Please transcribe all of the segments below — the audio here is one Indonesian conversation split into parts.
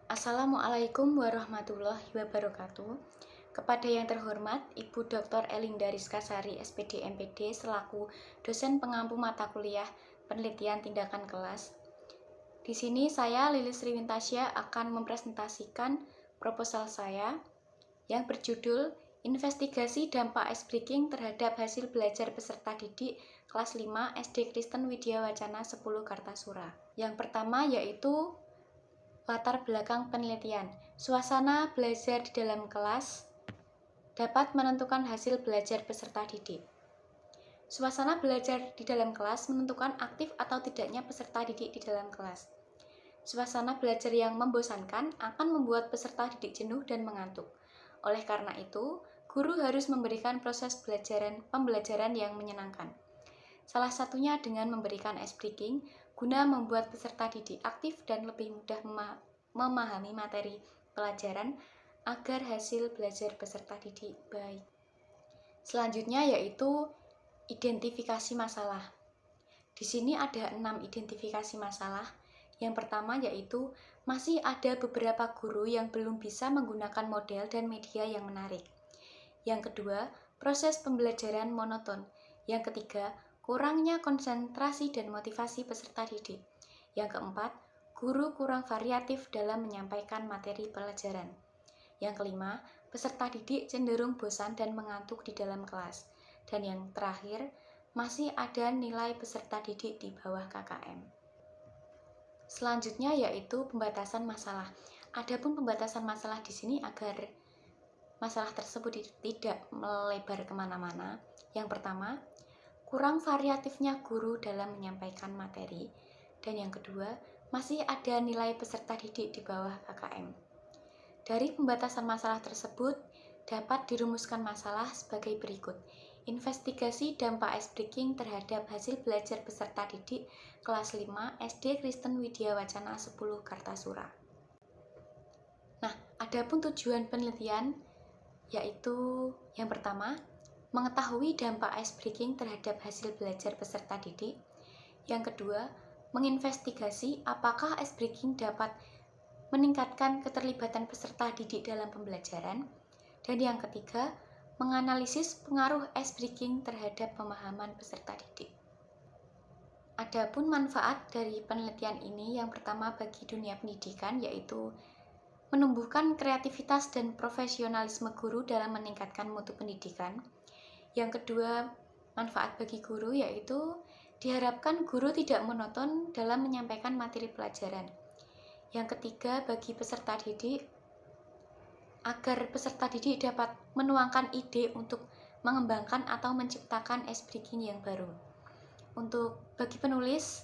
Assalamualaikum warahmatullahi wabarakatuh. Kepada yang terhormat Ibu Dr. Elinda Rizkasari SPD MPD selaku dosen pengampu mata kuliah penelitian tindakan kelas. Di sini saya Lilis Riwintasya akan mempresentasikan proposal saya yang berjudul Investigasi Dampak Ice Breaking terhadap hasil belajar peserta didik kelas 5 SD Kristen Widya Wacana 10 Kartasura. Yang pertama yaitu latar belakang penelitian. Suasana belajar di dalam kelas dapat menentukan hasil belajar peserta didik. Suasana belajar di dalam kelas menentukan aktif atau tidaknya peserta didik di dalam kelas. Suasana belajar yang membosankan akan membuat peserta didik jenuh dan mengantuk. Oleh karena itu, guru harus memberikan proses pembelajaran yang menyenangkan. Salah satunya dengan memberikan ice breaking guna membuat peserta didik aktif dan lebih mudah memahami materi pelajaran agar hasil belajar peserta didik baik. Selanjutnya yaitu identifikasi masalah. Di sini ada 6 identifikasi masalah. Yang pertama yaitu masih ada beberapa guru yang belum bisa menggunakan model dan media yang menarik. Yang kedua, proses pembelajaran monoton. Yang ketiga, kurangnya konsentrasi dan motivasi peserta didik. Yang keempat, guru kurang variatif dalam menyampaikan materi pelajaran. Yang kelima, peserta didik cenderung bosan dan mengantuk di dalam kelas. Dan yang terakhir, masih ada nilai peserta didik di bawah KKM. Selanjutnya yaitu pembatasan masalah. Adapun pembatasan masalah di sini agar masalah tersebut tidak melebar kemana-mana. Yang pertama, kurang variatifnya guru dalam menyampaikan materi. Dan yang kedua, masih ada nilai peserta didik di bawah KKM. Dari pembatasan masalah tersebut, dapat dirumuskan masalah sebagai berikut. Investigasi dampak ice breaking terhadap hasil belajar peserta didik kelas 5 SD Kristen Widya Wacana 10 Kartasura. Nah, adapun tujuan penelitian yaitu yang pertama, mengetahui dampak ice breaking terhadap hasil belajar peserta didik. Yang kedua, menginvestigasi apakah ice breaking dapat meningkatkan keterlibatan peserta didik dalam pembelajaran. Dan yang ketiga, menganalisis pengaruh ice breaking terhadap pemahaman peserta didik. Adapun manfaat dari penelitian ini yang pertama bagi dunia pendidikan yaitu menumbuhkan kreativitas dan profesionalisme guru dalam meningkatkan mutu pendidikan. Yang kedua, manfaat bagi guru yaitu diharapkan guru tidak monoton dalam menyampaikan materi pelajaran. Yang ketiga, bagi peserta didik, agar peserta didik dapat menuangkan ide untuk mengembangkan atau menciptakan ice breaking yang baru. Untuk bagi penulis,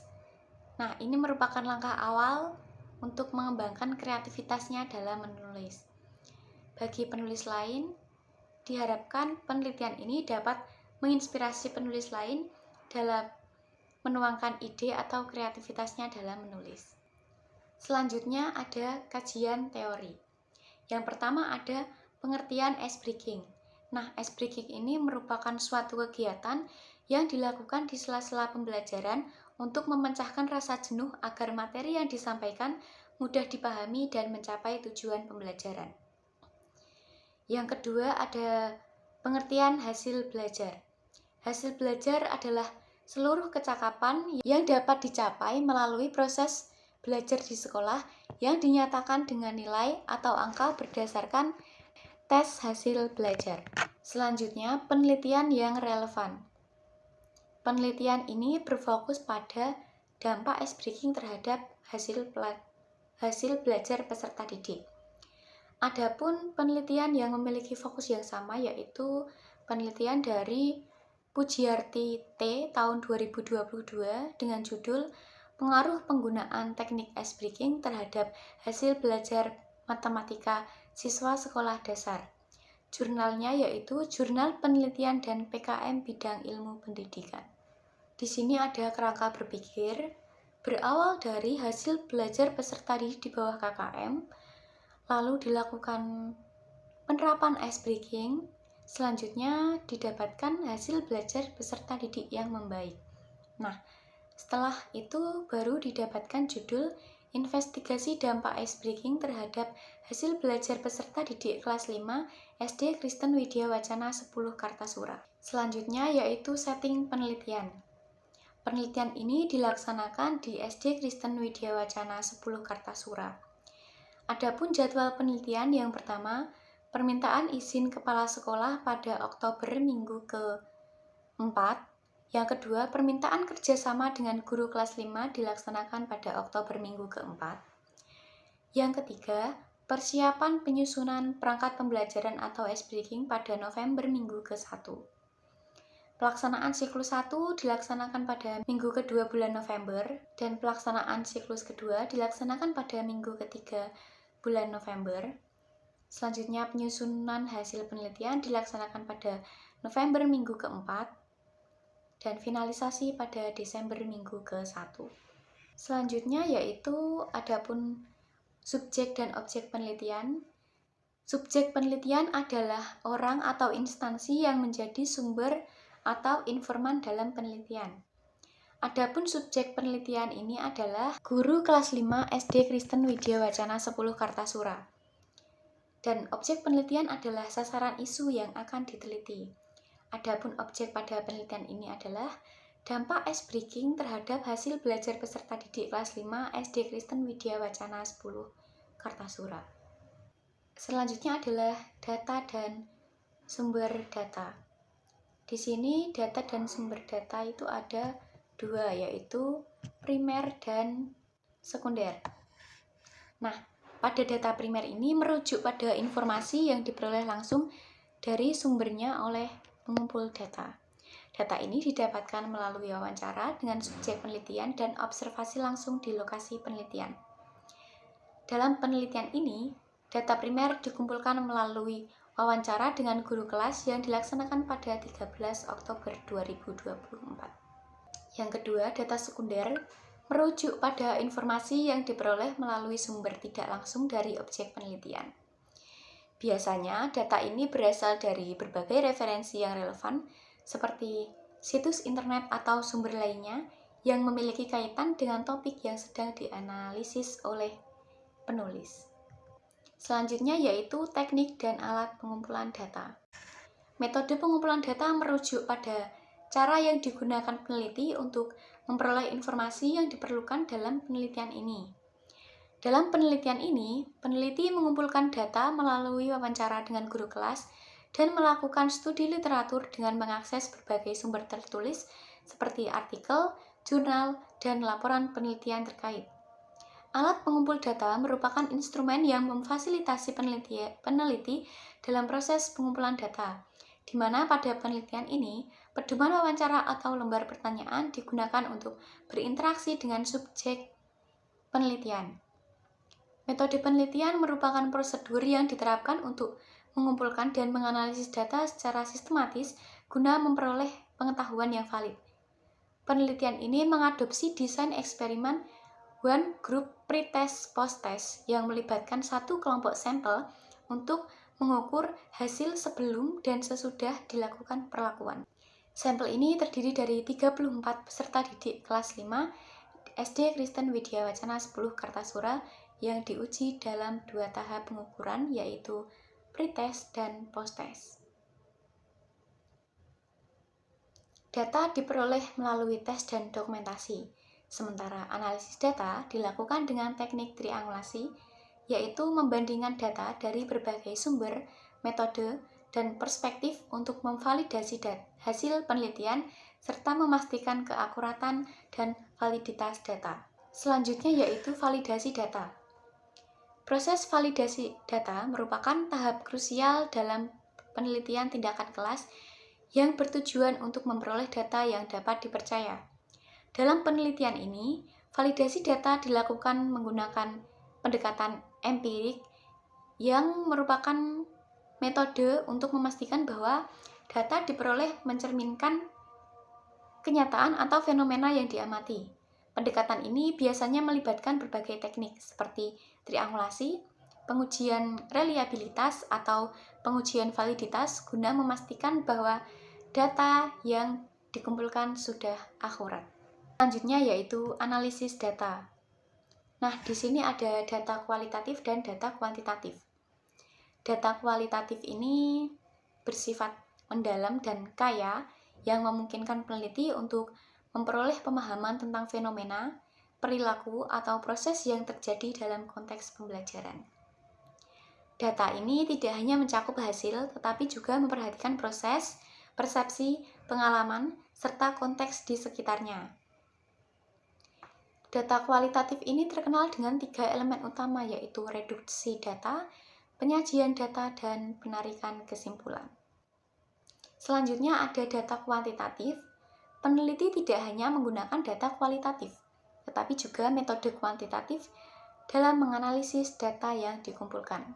nah ini merupakan langkah awal untuk mengembangkan kreativitasnya dalam menulis. Bagi penulis lain, diharapkan penelitian ini dapat menginspirasi penulis lain dalam menuangkan ide atau kreativitasnya dalam menulis. Selanjutnya ada kajian teori. Yang pertama ada pengertian ice breaking. Nah, ice breaking ini merupakan suatu kegiatan yang dilakukan di sela-sela pembelajaran untuk memecahkan rasa jenuh agar materi yang disampaikan mudah dipahami dan mencapai tujuan pembelajaran. Yang kedua ada pengertian hasil belajar. Hasil belajar adalah seluruh kecakapan yang dapat dicapai melalui proses belajar di sekolah yang dinyatakan dengan nilai atau angka berdasarkan tes hasil belajar. Selanjutnya, penelitian yang relevan. Penelitian ini berfokus pada dampak ice breaking terhadap hasil belajar peserta didik. Adapun penelitian yang memiliki fokus yang sama yaitu penelitian dari Pujiarti T tahun 2022 dengan judul Pengaruh penggunaan teknik ice breaking terhadap hasil belajar matematika siswa sekolah dasar. Jurnalnya yaitu Jurnal Penelitian dan PKM Bidang Ilmu Pendidikan. Di sini ada kerangka berpikir berawal dari hasil belajar peserta didik di bawah KKM, lalu dilakukan penerapan ice breaking, selanjutnya didapatkan hasil belajar peserta didik yang membaik. Nah, setelah itu baru didapatkan judul investigasi dampak icebreaking terhadap hasil belajar peserta didik kelas 5 SD Kristen Widya Wacana 10 Kartasura. Selanjutnya yaitu setting penelitian. Penelitian ini dilaksanakan di SD Kristen Widya Wacana 10 Kartasura. Adapun jadwal penelitian yang pertama, permintaan izin kepala sekolah pada Oktober minggu ke-4. Yang kedua, permintaan kerjasama dengan guru kelas 5 dilaksanakan pada Oktober minggu ke-4. Yang ketiga, persiapan penyusunan perangkat pembelajaran atau icebreaking pada November minggu ke-1. Pelaksanaan siklus 1 dilaksanakan pada minggu kedua bulan November dan pelaksanaan siklus kedua dilaksanakan pada minggu ketiga bulan November. Selanjutnya, penyusunan hasil penelitian dilaksanakan pada November minggu ke-4 dan finalisasi pada Desember minggu ke-1. Selanjutnya yaitu adapun subjek dan objek penelitian. Subjek penelitian adalah orang atau instansi yang menjadi sumber atau informan dalam penelitian. Adapun subjek penelitian ini adalah guru kelas 5 SD Kristen Widya Wacana 10 Kartasura. Dan objek penelitian adalah sasaran isu yang akan diteliti. Adapun objek pada penelitian ini adalah dampak icebreaking terhadap hasil belajar peserta didik kelas 5 SD Kristen Widya Wacana 10 Kartasura. Selanjutnya adalah data dan sumber data. Di sini data dan sumber data itu ada dua, yaitu primer dan sekunder. Nah, pada data primer ini merujuk pada informasi yang diperoleh langsung dari sumbernya oleh pengumpul data. Data ini didapatkan melalui wawancara dengan subjek penelitian dan observasi langsung di lokasi penelitian. Dalam penelitian ini, data primer dikumpulkan melalui wawancara dengan guru kelas yang dilaksanakan pada 13 Oktober 2024. Yang kedua, data sekunder merujuk pada informasi yang diperoleh melalui sumber tidak langsung dari objek penelitian. Biasanya, data ini berasal dari berbagai referensi yang relevan, seperti situs internet atau sumber lainnya yang memiliki kaitan dengan topik yang sedang dianalisis oleh penulis. Selanjutnya yaitu teknik dan alat pengumpulan data. Metode pengumpulan data merujuk pada cara yang digunakan peneliti untuk memperoleh informasi yang diperlukan dalam penelitian ini. Dalam penelitian ini, peneliti mengumpulkan data melalui wawancara dengan guru kelas dan melakukan studi literatur dengan mengakses berbagai sumber tertulis seperti artikel, jurnal, dan laporan penelitian terkait. Alat pengumpul data merupakan instrumen yang memfasilitasi peneliti dalam proses pengumpulan data, di mana pada penelitian ini, pedoman wawancara atau lembar pertanyaan digunakan untuk berinteraksi dengan subjek penelitian. Metode penelitian merupakan prosedur yang diterapkan untuk mengumpulkan dan menganalisis data secara sistematis guna memperoleh pengetahuan yang valid. Penelitian ini mengadopsi desain eksperimen one group pre-test post-test yang melibatkan satu kelompok sampel untuk mengukur hasil sebelum dan sesudah dilakukan perlakuan. Sampel ini terdiri dari 34 peserta didik kelas 5 SD Kristen Widya Wacana 10 Kartasura yang diuji dalam 2 tahap pengukuran, yaitu pre-test dan post-test. Data diperoleh melalui tes dan dokumentasi, sementara analisis data dilakukan dengan teknik triangulasi, yaitu membandingkan data dari berbagai sumber, metode, dan perspektif untuk memvalidasi hasil penelitian serta memastikan keakuratan dan validitas data. Selanjutnya yaitu validasi data. Proses validasi data merupakan tahap krusial dalam penelitian tindakan kelas yang bertujuan untuk memperoleh data yang dapat dipercaya. Dalam penelitian ini, validasi data dilakukan menggunakan pendekatan empirik yang merupakan metode untuk memastikan bahwa data diperoleh mencerminkan kenyataan atau fenomena yang diamati. Pendekatan ini biasanya melibatkan berbagai teknik seperti triangulasi, pengujian reliabilitas atau pengujian validitas guna memastikan bahwa data yang dikumpulkan sudah akurat. Selanjutnya yaitu analisis data. Nah, di sini ada data kualitatif dan data kuantitatif. Data kualitatif ini bersifat mendalam dan kaya yang memungkinkan peneliti untuk memperoleh pemahaman tentang fenomena, perilaku, atau proses yang terjadi dalam konteks pembelajaran. Data ini tidak hanya mencakup hasil, tetapi juga memperhatikan proses, persepsi, pengalaman, serta konteks di sekitarnya. Data kualitatif ini terkenal dengan 3 elemen utama, yaitu reduksi data, penyajian data, dan penarikan kesimpulan. Selanjutnya ada data kuantitatif. Peneliti tidak hanya menggunakan data kualitatif, tetapi juga metode kuantitatif dalam menganalisis data yang dikumpulkan.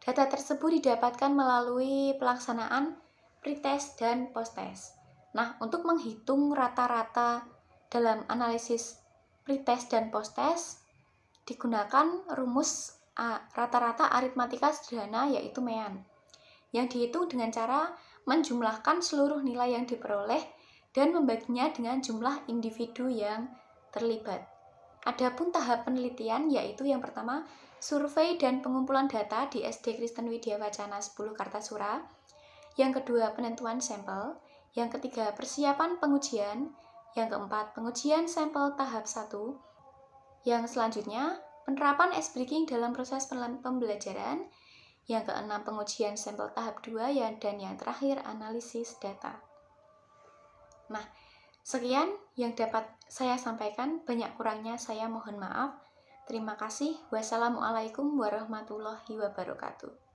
Data tersebut didapatkan melalui pelaksanaan pretest dan posttest. Nah, untuk menghitung rata-rata dalam analisis pretest dan posttest, digunakan rumus rata-rata aritmatika sederhana, yaitu MEAN, yang dihitung dengan cara menjumlahkan seluruh nilai yang diperoleh dan membaginya dengan jumlah individu yang terlibat. Adapun tahap penelitian, yaitu yang pertama, survei dan pengumpulan data di SD Kristen Widya Wacana 10 Kartasura. Yang kedua, penentuan sampel. Yang ketiga, persiapan pengujian. Yang keempat, pengujian sampel tahap 1. Yang selanjutnya, penerapan S-breaking dalam proses pembelajaran. Yang keenam, pengujian sampel tahap 2. Dan yang terakhir, analisis data. Nah, sekian yang dapat saya sampaikan, banyak kurangnya saya mohon maaf. Terima kasih. Wassalamualaikum warahmatullahi wabarakatuh.